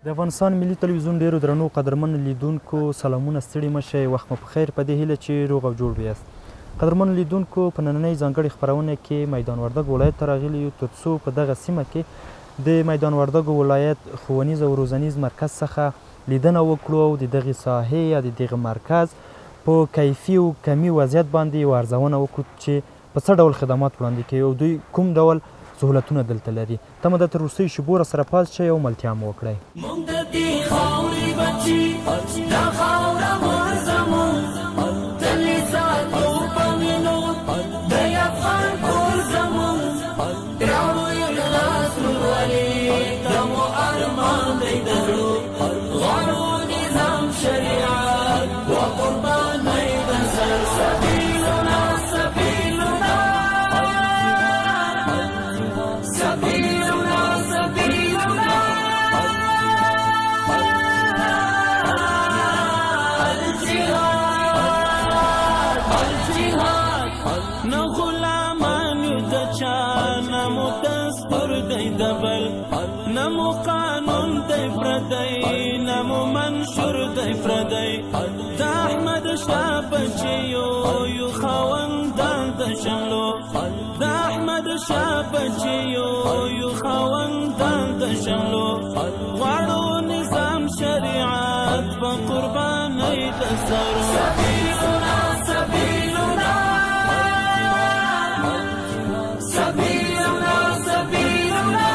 د افغانستان ملي تلویزیون ډیرو درنو قدرمن لیدونکو سلامونه، ستړي مه شئ، وخت مو په خیر، په دې هیله چې روغ او جوړ بیاست. قدرمنو لیدونکو، په نننۍ ځانګړې خپرونه کې میدان وردګ ولایت ته راغلي یو تر څو په دغه سیمه کې د میدان وردګ ولایت ښوونیز او روزنیز مرکز څخه لیدنه وکړو او د دغې ساحې یا د دغه مرکز په کیفي او کمي وضعیت باندې یو ارزونه وکړو چې په څه ډول خدمات وړاندې کوي او دوی کوم ډول سهولتونه دلته لري. تمه ده تر وروستیو شېبو راسره پاس شئ او ملتیا مو وکړئ. موږ د دې خاورې بچي، دا خاوره مور زموږ، تل یې ساتو په وینو، دی افغان کور زموږ، راوړو یې د لاس ورولې، دا مو ارمان دی د زړو، غواړو نظام شریعت و قربانۍ د سر سبیلونه سبیلونه سبیلونه سبیلونه نه غلامان یو د چا، نه مو دستور دی د بل، نه مو قانون دی پردی، نه مو منشور دی پردی، د احمد شاه بچیو یو خاوندان د شملو، د احمد شاه بچیو یو خاوندان د شملو، غواړو نظام شریعت په قربانۍ د سرو، سبیلونه سبیلونه سبیلونه سبیلونه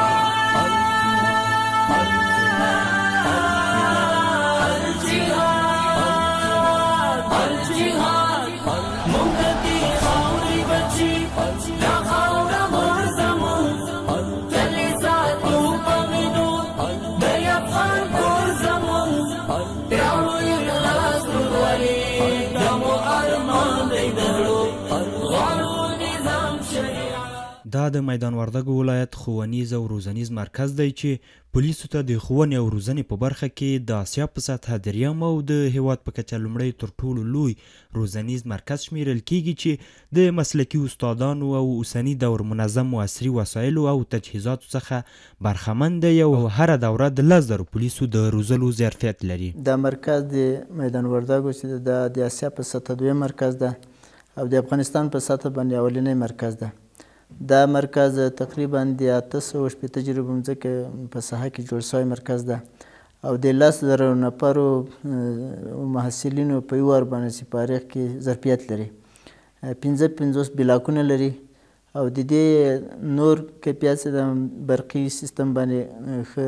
الجهاد الجهاد موږ د دې خاورې بچي، دا خاوره مور زموږ، تل یې ساتو په وینو، دی افغان کور زموږ، راوړو یې د لاس ورولې، دا مو ارمان دی د زړو، غواړو نظام شریعت. دا د میدان وردګ ولایت ښوونیز او روزنیز مرکز دی چې پولیسو ته د ښوونې او روزنې په برخه کې د اسیا په سطحه دریم او د هیواد په کچه لومړی تر ټولو لوی روزنیز مرکز شمیرل کیږي چې د مسلکي استادانو او اوسني دور منظم و عصري وسایلو او تجهیزاتو څخه برخمن دی او هره دوره د 10,000 پولیسو د روزلو ظرفیت لري. دا مرکز د میدان وردګ چې د اسیا په سطحه دویم مرکز ده او د افغانستان په سطحه باندې اولنی مرکز ده. دا مرکز تقریبا د 860 تجربه مځکه په ساحه کې جوړ شوی مرکز ده او د 10,000 نفرو محصلینو په یو ور باندې سپارښت کې ظرفیت لري. 55 بلاکونه لري او د دې نور کیفیت د برقي سیستم باندې ښه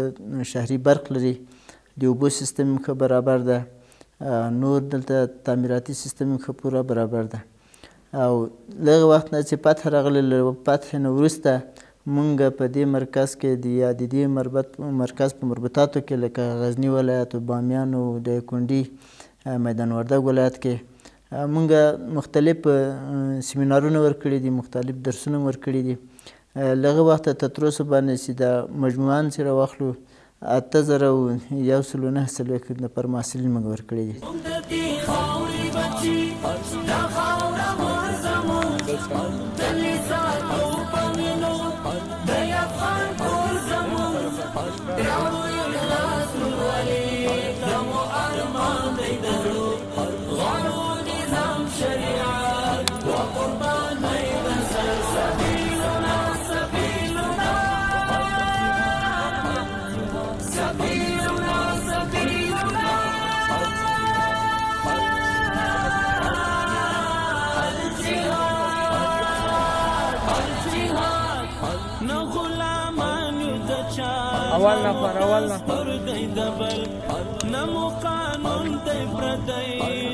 شهري برق لري، د اوبو سیستم ښه برابر ده، نور دلته تعمیراتي سیستم ښه پوره برابر ده او لږ وخت نه چې فتح راغلی، له فتح نه وروسته مونږ په دې مرکز کې د دې مرکز په مربوطاتو کې لکه غزني ولایت او بامیان او د کونډي میدان وردګ ولایت کې مونږ مختلف سیمینارونه ورکړي دي، مختلف درسونه ورکړي دي. لږ وخت ته تر اوسه باندې چې د مجموعاً چې راواخلو 8,109 نفر محصلین موږ ورکړي دي. اول نفر نمو قانون دی پردی،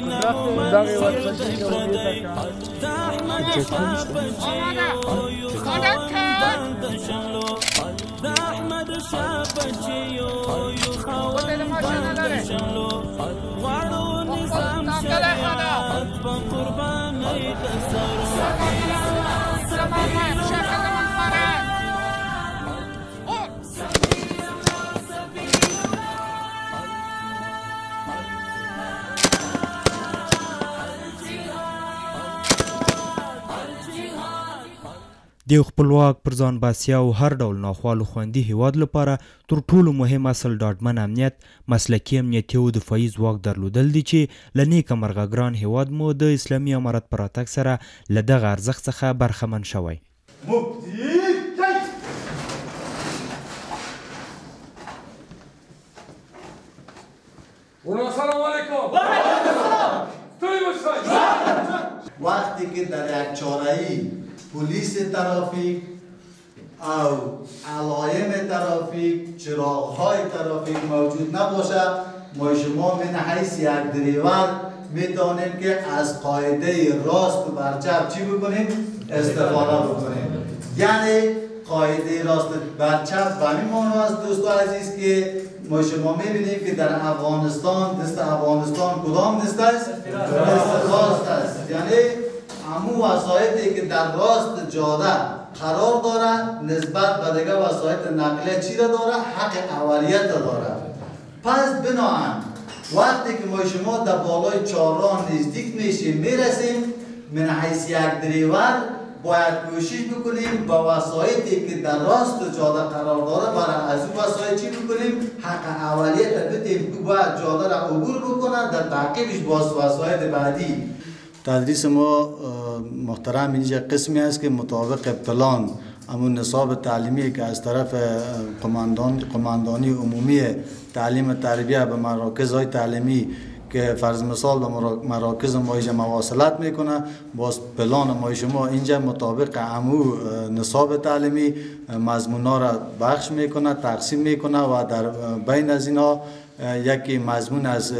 نمو منصور دی پردی، دا احمد شاه بچیو یو خاوندان د شملو، دا احمد شاه بچیو یو خاوندان د شملو، غواړو نظام شریعت په قربانۍ د سرو، سبیلونه سبیلونه د خپلواک پر ځان باسیا او هر ډول ناخوالو خوندي هیواد لپاره تر ټولو مهم اصل ډاډمن امنیت، مسلکي امنیتي او دفاعي ځواک درلودل دي چې له نیکه مرغه ګران هیواد مو د اسلامي امارت په راتګ سره له دغه ارزښت څخه برخمن شوی. وقتی که در یک چاره‌ای پلیس ترافیک او علائم ترافیک، چراغ‌های ترافیک موجود نباشه، ما شما من حیث یک دریور میتونیم که از قاعده راست و برچپ چی بکنیم؟ استفاده بکنیم. یعنی قاعده راست برچپ به این معنی است دوستان عزیز که ما شما میبینیم که در افغانستان دست افغانستان کدام دست است؟ دست راست است. یعنی همون وسایلی که در راست جاده قرار داره نسبت به دیگه وسایل نقلیه چی را داره؟ حق اولیت داره. پس بناهن وقتی که ما شما در بالای چهارراه نزدیک میشیم میرسیم، من حیث یک دریور باید کوشش بکنیم با وسایلی که در راست جاده قرار داره برای از اون وسایل چی بکنیم؟ حق اولیت بدیم که باید جاده را عبور بکنن، در تعقیبش با وسایل بعدی. تدریس ما محترم اینجا قسمی است که مطابق پلان همون نصاب تعلیمی که از طرف قماندانی عمومی تعلیم تربیه به مراکز تعلیمی که فرض مثال به مراکز ما اینجا مواصلت میکنه، باز پلان ما شما اینجا مطابق همو نصاب تعلیمی مضمونا را بخش میکنه، تقسیم میکنه و در بین از اینا یکی مضمون از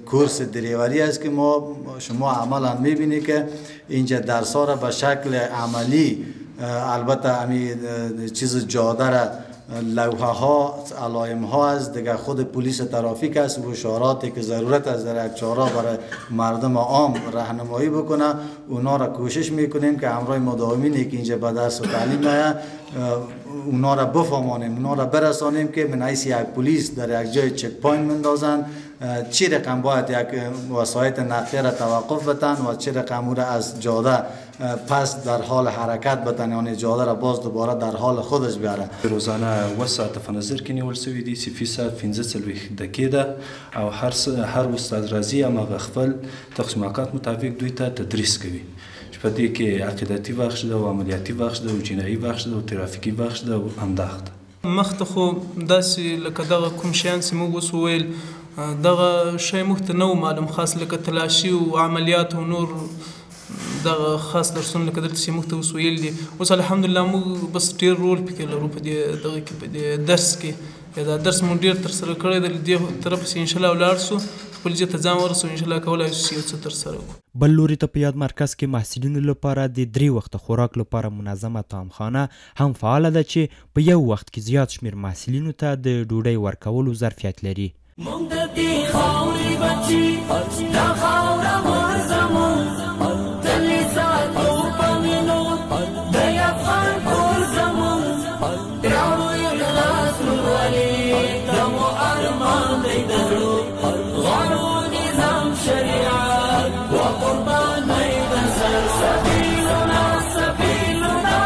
کورس دریوری است که ما شما عملا میبینی که اینجا درس‌ها را به شکل عملی، البته همین چیز جاده را لوحه ها، علائم ها از دیگه خود پلیس ترافیک است و اشاراتی که ضرورت است در یک چهارراه برای مردم عام راهنمایی بکنه، اونا را کوشش میکنیم که همراه مداومینی که اینجا به درس و تعلیم میه اونا را بفهمانیم، اونا را برسانیم که من حیث یک پلیس در یک جای چک پوینت مندازن چی رقم باید یک وسایل نقلیه را توقف بتن و چی رقم او را از جاده پس در حال حرکت بتن، یعنی جاده را باز دوباره در حال خودش بیاره. روزانه 2 ساعت په نظر کې نیول شوي دي چې فی ساعت 15 دقیقې ده او هر استاد راځي هماغه خپل تقسیمات مطابق دوی ته تدریس کوي چې په دې کې عقیدتي بخش ده او عملیاتي بخش ده او جنایي بخش ده او ترافیکي بخش ده او همدغه ده. مخته خو داسې لکه دغه کوم شیان چې موږ اوس وویل دغه شی موږ ته نه و معلوم، خاص لکه تلاشي او عملیات او نور دغه خاص درسونه لکه دلته چې موږ ته اوس ویل دي. اوس الحمدلله موږ بس ډېر رول پکې لرو په دې دغه کې په دې درس کې، یا دا درس مو ډېر ترسره کړی دی، دې طرف چې انشاءالله ولاړ سو خپل ځای ته ځان ورسو انشاءالله کولی شو چې یو څه ترسره کړو. بل لوري ته په یاد مرکز کې محصلینو لپاره د 3 وخته خوراک لپاره منظمه طعامخانه هم فعاله ده چې په یو وخت کې زیات شمیر محصلینو ته د ډوډۍ ورکولو ظرفیت لري. مونږ د دې خاورې بچي دا خاوره مور زموږ تلې ساتو په وینو د افغان کور زموږ راوړو یې خلاص ورولې دا مو ارمان دی د زړه غواړو نظام شریعت و قربانۍ د سر سبیلنا سبیلنا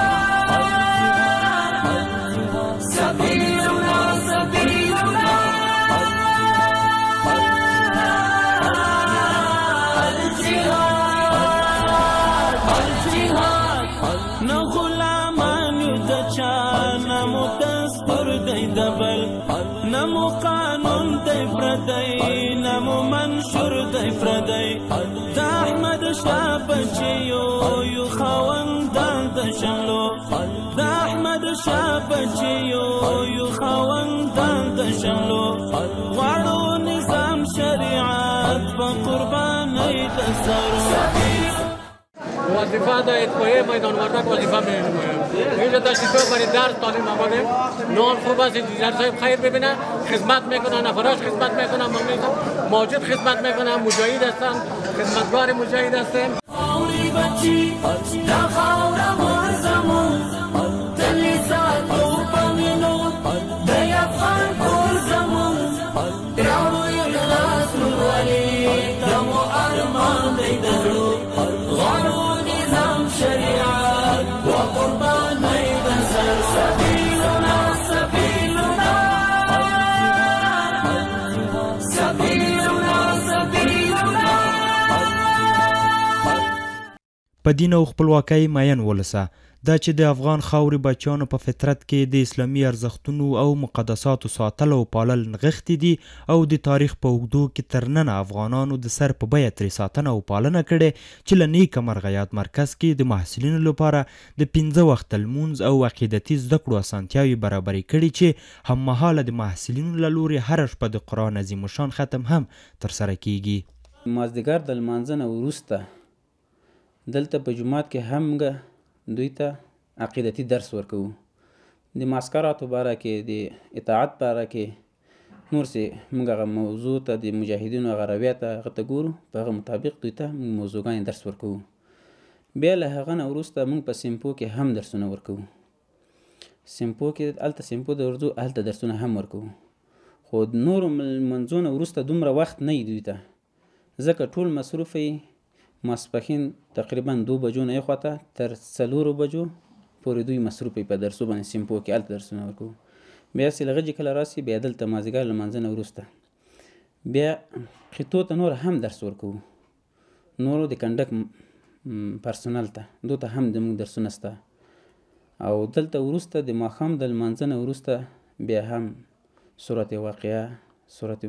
سبیلنا سبیلنا نه غلامان یو د چا نه مو دستور دی د بل نه مو قانون دی پردی نه مو منشور دی پردی د احمد شاه بچیو یو خاوندان د شملو د احمد شاه بچیو یو خاوندان د شملو غواړو نظام شریعت په قربانۍ د سرو. وظیفه در اطفایه میدان وردک وظیفه می‌نمایم. اینجا تشریف برای درس تعلیم آمدیم. نان خوب است، انجینر صاحب خیر ببینه، خدمت میکنه، نفراش خدمت میکنه، ماجد خدمت میکنه، مجاهد هستن، خدمتگار مجاهد هستیم. خاوری بچی دا خاوره مور زمون تلی ساتو پوینو د افغان کور زمون راوړو یې خلاص ورولې دا مو ارمان دی د زړه غواړو نظام شریعت و قربان په دین او خپلواکۍ مین ولسه دا چې د افغان خاورې بچیانو په فطرت کې د اسلامي ارزښتونو او مقدساتو ساتل او پالل نغښتي دي او د تاریخ په اوږدو کې تر ننه افغانانو د سر په بیه ترې ساتنه او پالنه کړې چې له نیکه مرغه یاد مرکز کې د محصلینو لپاره د 5 وخته لمونځ او عقیدتي زده کړو اسانتیاوې برابرې کړي چې هممهاله د محصلینو له لورې هره شپه د قرآن عظیم الشان ختم هم ترسره کیږي. مازدیګر د لمانځه نه وروسته دلته په جومات کې هم دوی ته عقیدتي درس ورکوو. د معسکراتو باره کې د اطاعت باره کې نور چې موږ هغه موضوع ته د مجاهدینو هغه رویه ته هغه ته ګورو په هغه مطابق دوی ته موږ موضوعګانې درس ورکوو. بیا له هغه نه وروسته موږ په سیمپو کې هم درسونه ورکوو. سیمپو کې هلته سیمپو د اردو هلته درسونه هم ورکوو. خو د نورو لمانځو نه وروسته دومره وخت نه وي دوی ته ځکه ټول مصروف یې ماسپښین تقریبا 2 بجو نه یخواته تر 4 بجو پورې دوی مصروف په درسو باندې سیمپو کې هلته درسونه ورکوو. بیا چې لغجې کله راسي بیا دلته مازدیګر لمانځه نه وروسته بیا خطو ته نور هم درس ورکوو. نورو د کنډک پرسونل ته دو ته هم زموږ درسونه شته او دلته وروسته د ماښام د لمانځه نه وروسته بیا هم سورت واقعه سورت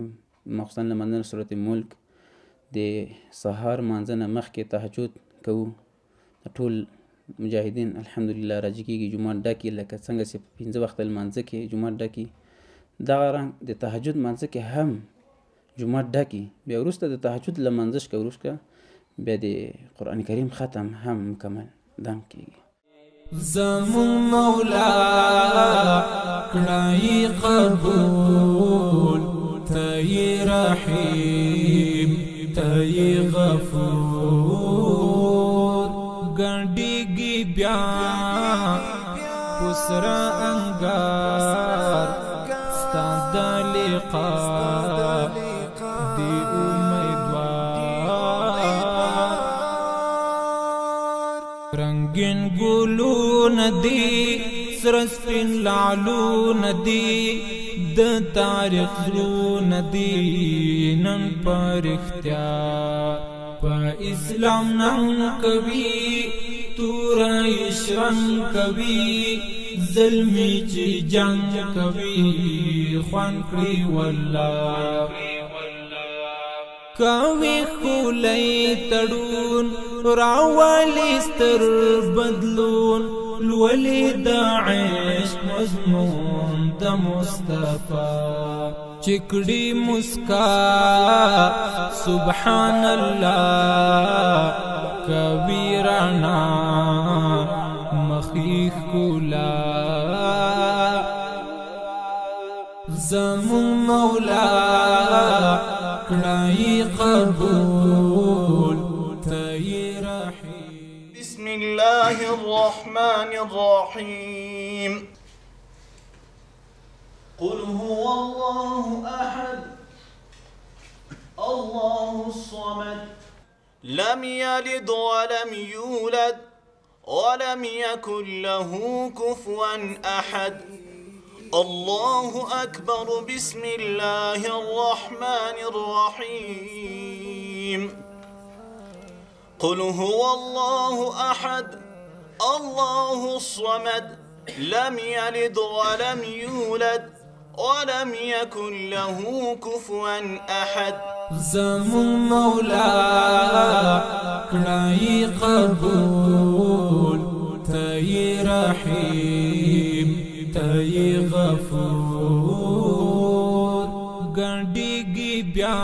مخصوصا لمانځه سورت ملک د سهار مانځه نه مخکې تهجد کوو. ټول مجاهدین الحمدلله راجع کېږي جومات ډکي لکه څنګه چې په 5 وخته لمانځه کې جومات ډکي دغه رنګ د تهجد مانځه کې هم جومات ډکي. بیا وروسته د تهجد لمانځه څخه وروسته بیا د قرآن کریم ختم هم مکمل دم کېږي. زمون مولا کړای قبول ته رحیم ته غفور ګنډيږي بیا پسرا انګار ستاد لقا دی امیدوار رنگین ګلو ندی سرسپین لالو ندی د تاریخ زلو ندی نن پر اختیار په اسلام نن کوي تورای شرن کوي ظلمی چې جنگ کوي خوان کړی والله کوي خولای تړون راوالي ستر بدلون لولي د عشق مضمون د مصطفى چکڑی مسکا سبحان الله کبیرانا مخیخ کولا زمون مولا کړای قبول تی رحیم. بسم الله الرحمن الرحیم. قل هو الله أحد الله الصمد لم يلد ولم يولد ولم يكن له كفوا أحد الله أكبر. بسم الله الرحمن الرحيم. قل هو الله أحد الله الصمد لم يلد ولم يولد ولم يكن له كفوا أحد. زمون مولا کړای قبول تی رحیم تی غفور ګنډيږي بیا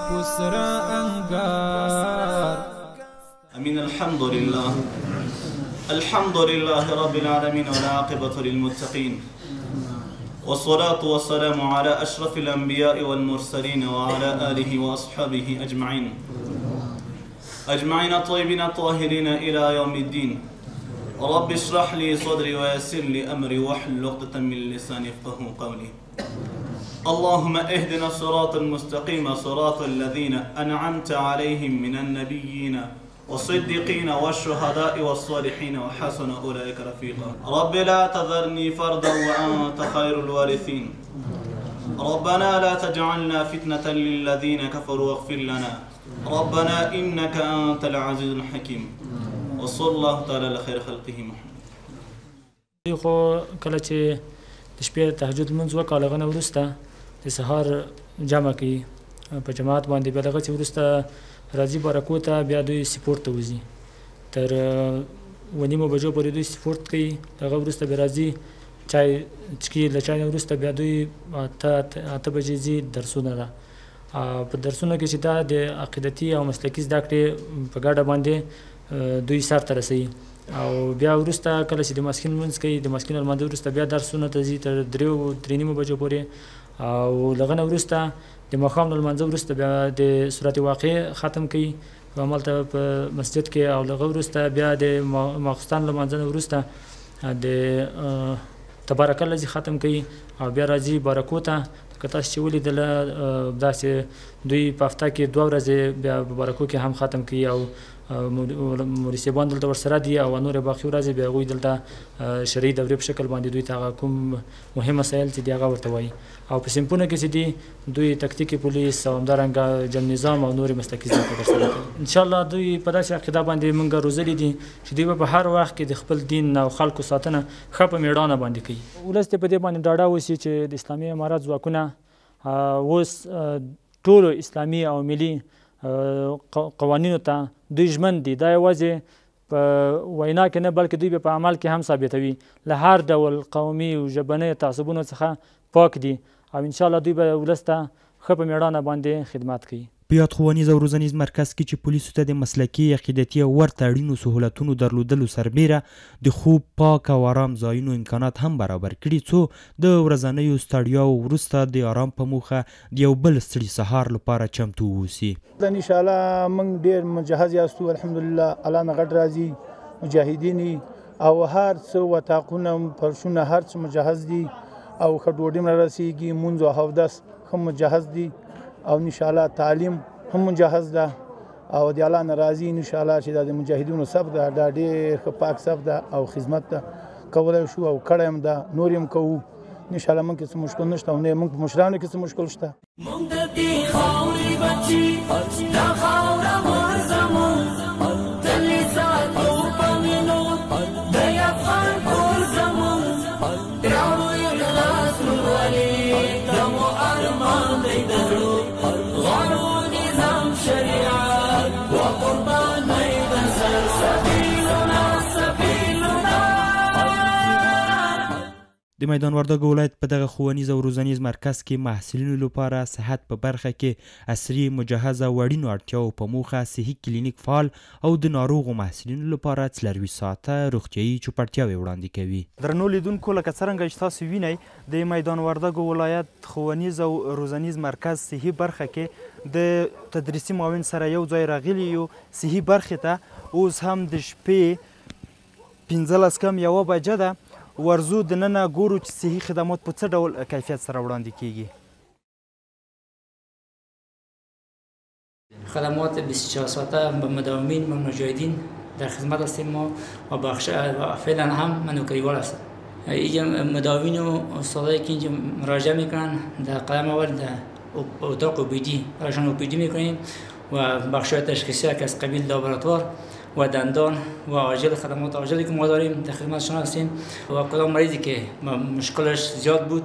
پسرا انګار. امين. الحمد لله رب العالمين والعاقبة للمتقين والصلاة والسلام على أشرف الأنبياء والمرسلين وعلى آله وأصحابه أجمعين الطيبين الطاهرين إلى يوم الدين. رب اشرح لي صدري ويسر لي أمري واحلل عقدة من لساني يفقهوا قولي. اللهم اهدنا الصراط المستقيم صراط الذين أنعمت عليهم من النبيين والصديقين والشهداء والصالحين وحسن أولئك رفيقا. رب لا تذرني فردا وأنت خير الوارثين. ربنا لا تجعلنا فتنة للذين كفروا واغفر لنا ربنا إنك أنت العزيز الحكيم وصلى الله تعالى على خير خلقه محمد. خو کله چې د شپې تهجد لمونځ وکړو له هغه نه وروسته د سهار جمع کوي په جماعت باندې، بیا له هغه چې وروسته راځي بارکو ته، بیا دوی سپورت ته وځي تر 9:30 بجو پورې دوی سپورت کوي. هغه وروسته بیا راځي چای چکي، له چای نه وروسته بیا دوی 8 بجې ځي درسونه ده. په درسونه کې چې دا د عقیدتي او مسلکي زده کړې په ګډه باندې دوی سر ته رسوي، او بیا وروسته کله چې د ماسپښین لمونځ کوي، د ماسپښین لمانځه وروسته بیا درسونه ته ځي تر 3:30 بجو پورې، او له هغه نه وروسته د ماښام له لمانځه وروسته بیا د سورت واقع ختم کوي همالته په مسجد کې، او له هغه وروسته بیا د ماخستان لمانځه نه وروسته د تبارک الذی ختم کوي، او بیا راځي بارکو ته. که تاسو چې ولیدله داسې دوی په هفته کې 2 ورځې بیا په بارکو کې هم ختم کوي، او مریسیبان دلته ورسره دي، او نور باقي ورځې بیا هغوی دلته شرعي دورې په شکل باندې دوی ته هغه کوم مهم مسایل چې دي هغه ورته وایي، او په صنفونو کې چې دي دوی تکتیکي پولیس او همدارنګه جمع نظام او نورې مسلکي زده کړې ترسره کوي. انشاءالله دوی په داسې عقیده باندې موږ روزلي دي چې دوی به په هر وخت کې د خپل دین او خلکو ساتنه ښه په مېړانه باندې کوي. ولس ته په دې باندې ډاډه اوسي چې د اسلامي امارت ځواکونه اوس ټولو اسلامي او ملي قوانینو ته دوی ژمن دي. دا یوازې په وینا کې نه بلکې دوی په عمل کې هم ثابتوي، له هر ډول قومي او ژبنیو تعصبونو څخه پاک دي، او انشاءالله دوی به ولس ته ښه په مېړانه باندې خدمت کوي. په یاد ښوونیز او روزنیز مرکز کې چې پولیسو ته د مسلکي، عقیدتي او ورته اړینو سهولتونو درلودلو سربیره د خوب، پاک او آرام ځایونو امکانات هم برابر کړي، څو د ورځنیو ستړیاو وروسته د آرام په موخه د یو بل ستړي سهار لپاره چمتو واوسي. انشاءالله موږ ډېر مجهز یاستو، الحمدلله الله نه غټ راځي، مجاهدین او هر څه وطاقونه فرشونه هر څه مجهز دي، او ښه ډوډۍ م رارسېږي، مونځ او اودس ښه مجهز دي، او انشاءالله تعلیم هم مجهز ده، او د الله نه راضي انشاءالله چې دا د مجاهدینو صف ده، دا ډېر ښه پاک صف ده، او خدمت ده کولی شو او کړی هم ده، نور یې هم کوو انشاءالله. موږ کې څه مشکل نشته، او نه موږ په مشرانو کې څه مشکل شته. موږ د دې خاورې بچي، دا خاوره مور زموږ تل یې ساتو په وینو، د افغان کور زموږ راوړو یې خلاص ورولې، دا مو ارمان دی د زړه غواړو نظام شریعت و قربانۍ د سرسبیلونه سبیلونه. د میدان وردګو ولایت په دغه ښوونیز او روزنیز مرکز کې محصلینو لپاره صحت په برخه کې عصري، مجهزه او اړینو اړتیاو په موخه صحي کلینیک فعال او د ناروغو محصلینو لپاره 24 ساعته روغتیایي چوپړتیاوې وړاندې کوي. درنو لیدونکو، لکه څرنګه چې تاسو وینئ د میدان وردګو ولایت ښوونیز او روزنیز مرکز صحي برخه کې د تدریسي معاون سره یو ځای راغلي یو صحي برخې ته. اوس هم د شپې 15 کم 1 بجه ده، ورزو دننه ګورو چې صحي خدمات په څه ډول کیفیت سره وړاندې کیږي. خدمات 24 ساعته به مداومین و مجاهدین در خدمت هستیم ما، و فعلا هم منوکریوال هستم. اینجا مداومین و استادایی که اینجا مراجعه میکنن در قدم اول در اتاق اوپیدی برایشان اوپیدی میکنیم، و بخش‌های تشخیصی که از قبیل لابراتوار و دندان و عاجل، خدمات عاجلی که ما داریم در خدمتشان هستیم، و کدام مریضی که مشکلش زیاد بود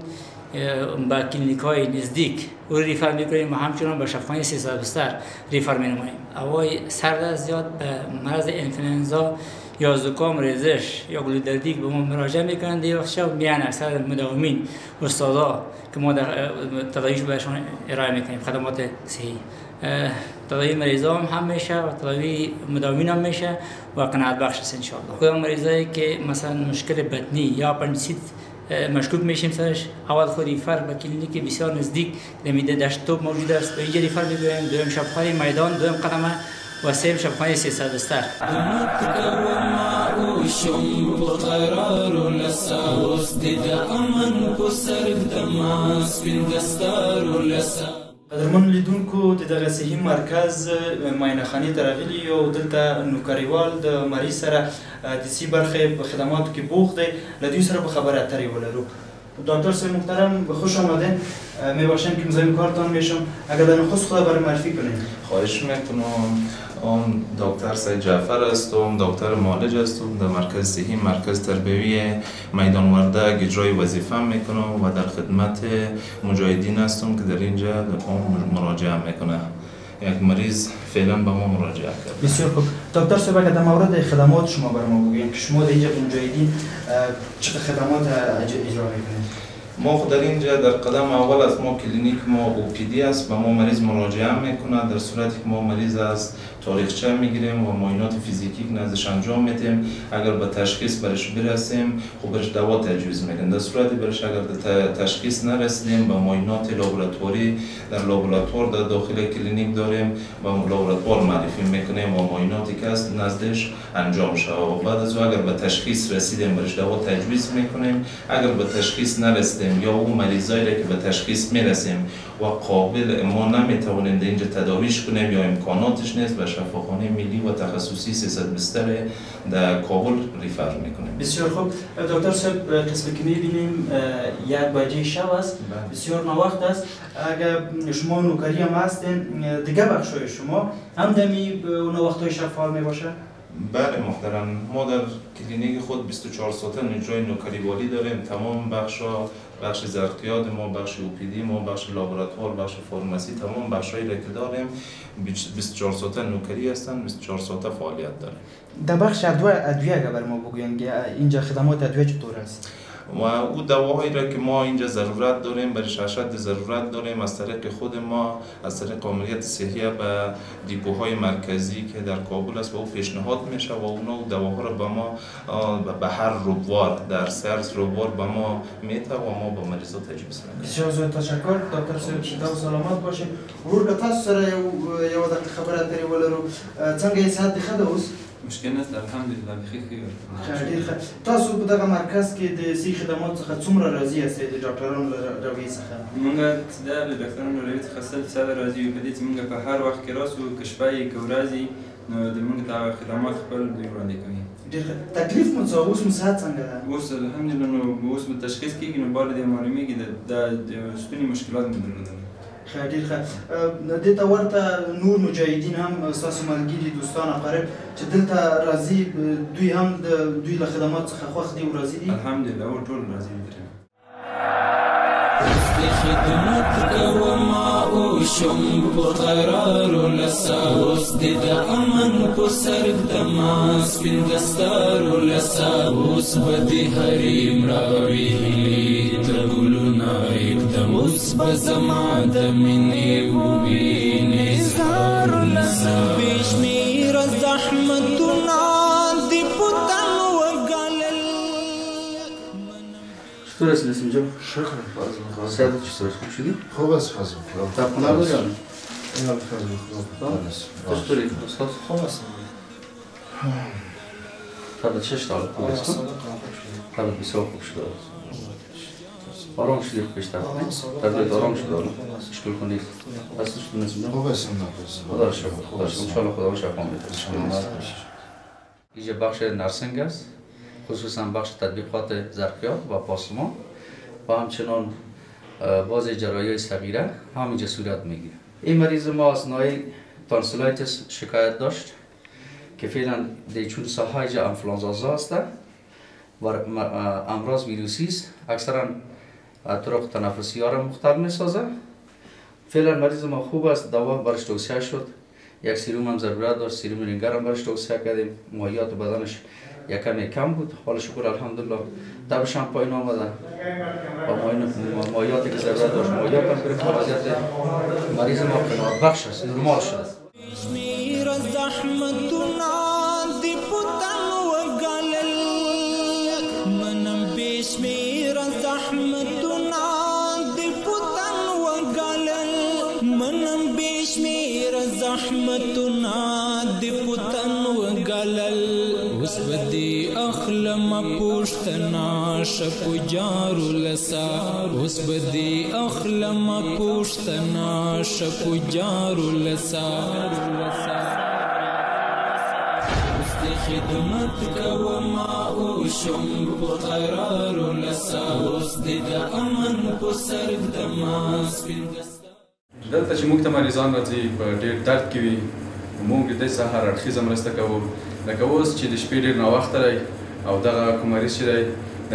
با کلینیک های نزدیک او ریفر میکنیم، و همچنان به شفاخانه 300 بستر ریفر مینماییم. اوای سرد زیاد به مرض انفلوئنزا یا زکام، ریزش یا گلودردی به ما مراجعه میکنند، دیگه شب میان اکثر مداومین استادا که ما در تداویش بهشون ارائه میکنیم خدمات صحی. تداوی مریضان هم میشه و تداوی مداومین هم میشه و قناعت بخش است ان شاء الله. کدام مریضایی که مثلا مشکل بطنی یا اپندیسیت مشکوک میشیم سرش، اول خود ریفر به کلینیک بسیار نزدیک دمیده دشتوب موجود است، و اینجا ریفر میگویم، دوم شفاخانه میدان، دوم قدمه، و سیم شفاخانه 300 بستر. قدرمن لیدونکو، د دغه صحي مرکز معاینخانې ته راغلي یو، دلته نوکریوال د مریض سره د صحي برخې په خدماتو کې بوخت دی، له دوی سره به خبرې اترې ولرو. دکتر صاحب محترم خوش آمدین. میباشم که مزاحم کارتان میشم. اگر در نخست خود برای معرفی کنید. خواهش میکنم. اون دکتر سید جعفر هستم، دکتر معالج هستم در مرکز صحی مرکز تربیوی میدان وردک اجرای وظیفه میکنم و در خدمت مجاهدین هستم که در اینجا مراجعه میکنه. یک مریض فعلا به ما مراجعه کرد. بسیار خوب. دکتر صاحب اگر در مورد خدمات شما بر ما بگویید که شما در اینجا مجاهدین چه خدمات اجرا میکنید؟ ما در اینجا در قدم اول از ما کلینیک ما OPD است، به ما مریض مراجعه میکنه. در صورتی که ما مریض از تاریخچه میگیریم و معاینات فیزیکی نزدش انجام میدیم، اگر به تشخیص برش برسیم خب برش دوا تجویز میدیم. در صورتی برش اگر تشخیص نرسیدیم به معاینات لابراتواری در لابراتوار در داخل کلینیک داریم و لابراتوار معرفی میکنیم و معایناتی که است نزدش انجام شود و بعد از اگر به تشخیص رسیدیم برش دوا تجویز میکنیم. اگر به تشخیص نرسیدیم یا اون مریضایی که به تشخیص میرسیم و قابل ما نمیتوانیم در اینجا تداویش کنیم یا امکاناتش نیست و شفاخانه ملی و تخصصی 300 بستر در کابل ریفر میکنیم. بسیار خوب. دکتر صاحب قسمی که میبینیم 1 شب است، بسیار نوقت است. اگر شما نوکری هم هستین دیگه بخشای شما هم دمی نوقتای شب فعال میباشه؟ بله محترم، ما در کلینیک خود 24 ساعته اجرای نوکری والی داریم. تمام بخش زرقیات ما، بخش OPD ما، بخش لابراتوار، بخش فارماسی، تمام بخشایی را که داریم 24 ساعته نوکری هستن، 24 ساعته فعالیت داریم. در بخش ادویه اگر بر ما بگوین اینجا خدمات ادویه چطور است؟ و او دواهایی را که ما اینجا ضرورت داریم برای اشد ضرورت داریم از طریق خود ما، از طریق عملیات صحیه به دیپوهای مرکزی که در کابل است و او پیشنهاد میشه و اونا دواها را به ما به هر روبوار در سرس روبوار به ما میته و ما به مریضا تجویز میکنیم. بسیار زیاد تشکر دکتر صاحب، شاد و سلامت باشین. ورور که تاسو سره یو دقیقه خبره لري ولرو څنګه صحت دی ښه اوس؟ مشکل نشته الحمدلله بخیر ډیر ښه. تاسو په دغه مرکز کې د صحي خدماتو څخه څومره راضي یاستئ د ډاکټرانو له رویې څخه؟ موږ د ډاکټرانو له رویې څخه 100% راضي یو په دې چې موږ په هر وخت کې راسو که شپه یې که ورځ نو د موږ دغه خدمات خپل دوی وړاندې کوي. ډېر ښه. تکلیف مو څه اوس مو صحت څنګه ده؟ اوس الحمدلله نو اوس مو تشخیص کېږي نو بار دې معلومیږي د ستوني مشکلات مو درلودل. ښه ډېر ښه. دې ته ورته نور مجاهدین هم ستاسو ملګري دوستان اقارب چې دلته راځي دوی هم د دوی له خدمات څخه خوښ دي او راضي دي؟ الحمدلله او ټول راضي دي. خدمت کوما او شم په قرار لسا اوس دې د امن په سر د ماس په دستار لسا اوس به دې حریم راوي ته ګلونه एकदम اوس به زما د مینې ووینې زار لسا بشمیر زحمتونه دې پتن وګالل. Что если с ним? شکر ساعت چطور خوب شدی؟ خوب است فضل خدا. تپونه داری آن؟ اینا فضل خدا. چطوری؟ استاد خوب است. طبعا چش داره خوب است. طبعا بسیار خوب شده. آرام شدی خوب بیشتر. طبعا آرام شده. مشکل کنید. هستش تو نسیم؟ خوب است نفس. خدا رو شکر. خدا رو شکر. انشالله خدا رو شفا میده. اینجا بخش نرسنگ است. خصوصا بخش تطبیقات ظرفیات و پاسمان و همچنان باز جراحی صغیره همینجا صورت میگیره. این مریض ما از نوع تانسیلایتس شکایت داشت که فعلا چون ساحه انفلانزا است و امراض ویروسی است، اکثرا طرق تنفسی ها را مختل میسازه. فعلا مریض ما خوب است، دوا برش توصیه شد، یک سیروم هم ضرورت داشت، سیروم رینگر هم برش توصیه کردیم، مایعات بدنش یکمی کم بود، حال شکر الحمدلله تبش هم پایین آمده و مایعاتی که ضرورت داشت مایع هم گرفت. وضعیت مریض ما قناعت بخش است، نرمال شده. اوس بدی اخلم پوشتنا شپو جارو لسا اوس بدی اخلم پوشتنا شپو جارو لسا خدمت کوما او شم په قرار لسا اوس د امن په سر د ماس دلته چې موږ ته مریضان راځي په ډېر درد کې وي موږ د دې څخه هر اړخیزه مرسته کوو لکه اوس چې د شپې ډېر ناوخته دی او دغه کوم مریض چې دی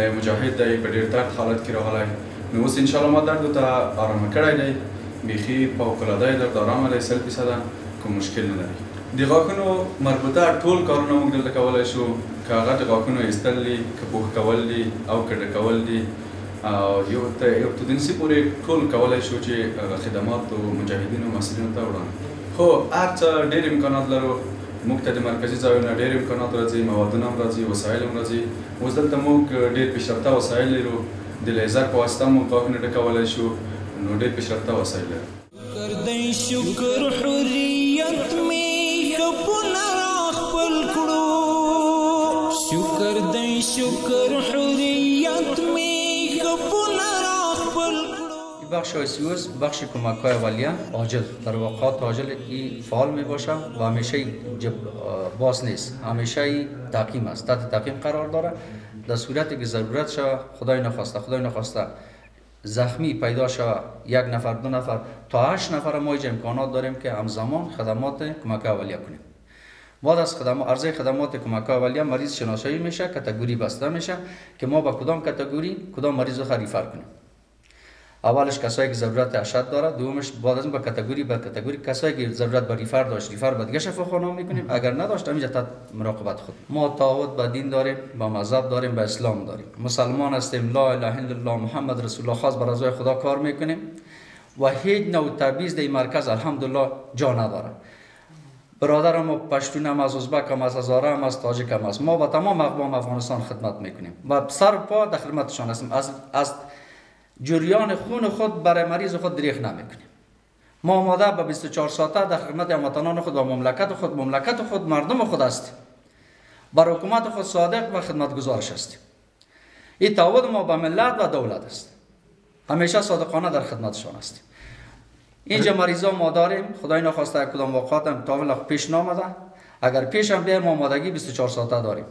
د مجاهد دی په ډېر درد حالت کې راغلی نو اوس انشاءالله ما درد ورته ارامه کړی دی بیخي فوقالعاده یې درد ارامه دی 100% کوم مشکل نه لري د غاښونو مربوطه ټول کارونه موږ دلته کولی شو که هغه د غاښونو ایستل دي که پوښ کول دي او که ډکول دي او یو تدنسي پورې ټول کولی شو چې هغه خدماتو مجاهدینو محصلینو ته وړاندې خو هر څه ډېر امکانات لرو موږ ته د مرکزي ځایونو ډېر امکانات راځي موادونه هم راځي وسایل هم راځي اوس دلته موږ ډېر پیشرفته وسایل لرو د لیزر په واسطه موږ غاښونه ډکولی شو نو ډېر پیشرفته وسایل لرو کردی شکر حریت می خپونه را خپل کړو شکر دی شکر حریت می خپونه را خپل کړو بخش آیسیوس بخش کمک‌های اولیه عاجل در واقعات عاجل این فعال می باشه و همیشه باز نیست همیشه تعقیم است تحت تعقیم قرار داره در صورتی که ضرورت شود خدای نخواسته زخمی پیدا شود یک نفر دو نفر تا 8 نفر ما اینجا امکانات داریم که همزمان خدمات کمک اولیه کنیم بعد از عرضه خدمات کمک اولیه مریض شناسایی میشه کاتگوری بسته میشه که ما با کدام کاتگوری کدام مریض رو ریفر کنیم اولش کسایی که ضرورت اشد داره دومش بعد از اون با کاتگوری کسایی که ضرورت به ریفر داشت ریفر به دیگه شفاخانه میکنیم اگر نداشت همینجا تحت مراقبت خود ما تعهد به دین داریم با مذهب داریم با اسلام داریم مسلمان هستیم لا اله الا الله محمد رسول الله خاص بر رضای خدا کار میکنیم و هیچ نوع تبعیض در این مرکز الحمدلله جا نداره برادر ما پشتون هم از ازبک هم از هزاره هم از تاجیک هم است ما با تمام اقوام افغانستان خدمت میکنیم و سر پا در خدمتشان هستیم از جریان خون خود برای مریض خود دریغ نمیکنیم ما آماده به 24 ساعته در خدمت هموطنان خود و مملکت خود مردم خود هستیم بر حکومت خود صادق و خدمتگزارش هستیم این تعهد ما به ملت و دولت است همیشه صادقانه در خدمتشان هستیم اینجا مریضا ما داریم خدای نخواسته کدام واقعات هم تا پیش نامده اگر پیش هم بیایم آمادگی 24 ساعته داریم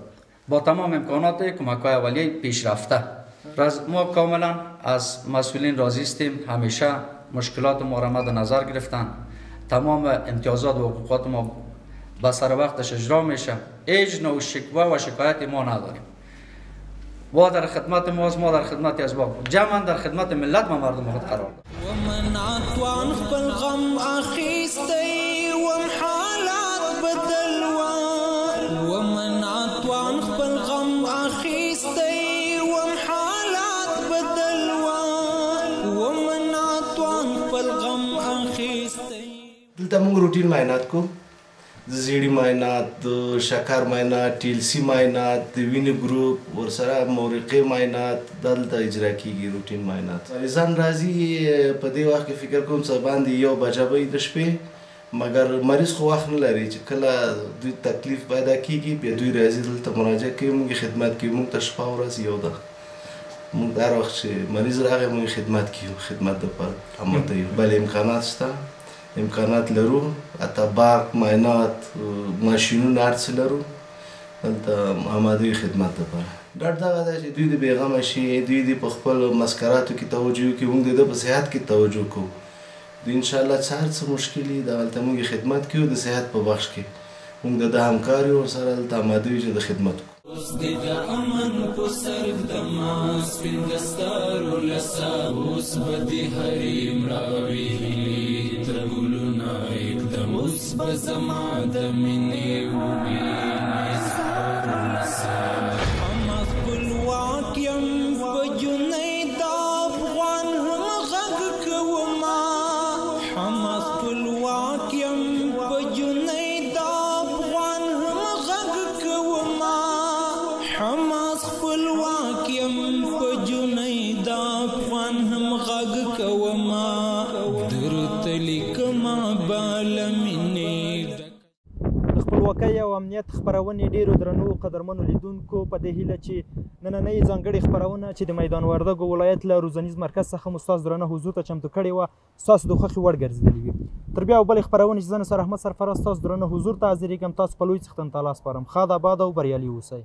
با تمام امکانات کمک‌های اولیه پیشرفته ما کاملا از مسئولین راضی هستیم همیشه مشکلات ما را مد نظر گرفتن تمام امتیازات و حقوقات ما به سر وقتش اجرا میشه هیچ نوع شکوه و شکایت ما نداریم و در خدمت ما در خدمت اسباب جمعا در خدمت ملت و مردم خود قرار داریم ومن عطوان خپل غم اخیستی وم حالات بدلوا ومن عطوان خپل غم اخیستی وم حالات بدلوا ومن عطوان خپل غم اخیستی دلته موږ روټین معاینات کو د زیړي معاینات د شکر معاینات ټیلسي معاینات د وینې ګروپ ورسره مورقې معاینات دلته اجرا کیږي روټین معاینات مریضان راځي په دې وخت کې فکر کوم څه باندې 1 بجه به د شپې مګر مریض خو وخت نه لري چې کله دوی تکلیف پیدا کیږي بیا دوی راځي دلته مراجعه کوي موږ خدمت کوي موږ ته شپه ورځ یو ده موږ هر وخت چې مریض راغی موږ خدمت کوو خدمت لپاره اماده یو بل امکانات شته امکانات لرو حتی برق معاینات ماشینونه هر څه لرو دلته آماده خدمت لپاره ډاډ دغه ده چې دوی د بېغمه شي دوی د په خپل مسکراتو کې توجه وکړي موږ د ده په صحت کې توجه کوو دوی انشاءالله چې هر څه مشکل وي دغلته موږ خدمت کوو د صحت په بخش کې موږ د ده همکار یو ورسره دلته آماده یو چې د خدمت کوو اوس دې د امن په سر د ماس سپین دستارو لسا اوس به دې حریم راوي تر ګلونه اقدم اوس به زما د مینې ووینې سپارو لسا همه خپلواک یم په جنۍ د افغان هم غږ کومه همه خپلواک یم په جنۍ د افغان هم غږ کومه حماس خپلواک یم په جنۍ د افغان هم غږ کومه درته لیکمه باله مینې د خپلواکۍ او امنیت خپرونې ډیرو درنو قدرمنو لیدونکو په دې هیله چې نننۍ ځانګړې خپرونه چې د میدان وردګو ولایت له روزنیز مرکز څخه مو ستاسو درانه حضور ته چمتو کړې وه ستاسو د خوښې وړ ګرځېدلې وي تر بیا او بلې خپرونې چې زه نصر احمد سرفراز تاسو درنه حضور ته حاضرېږم تاسو په لوی څښتن تعالی سپارم ښاد آباد او بریالي اوسئ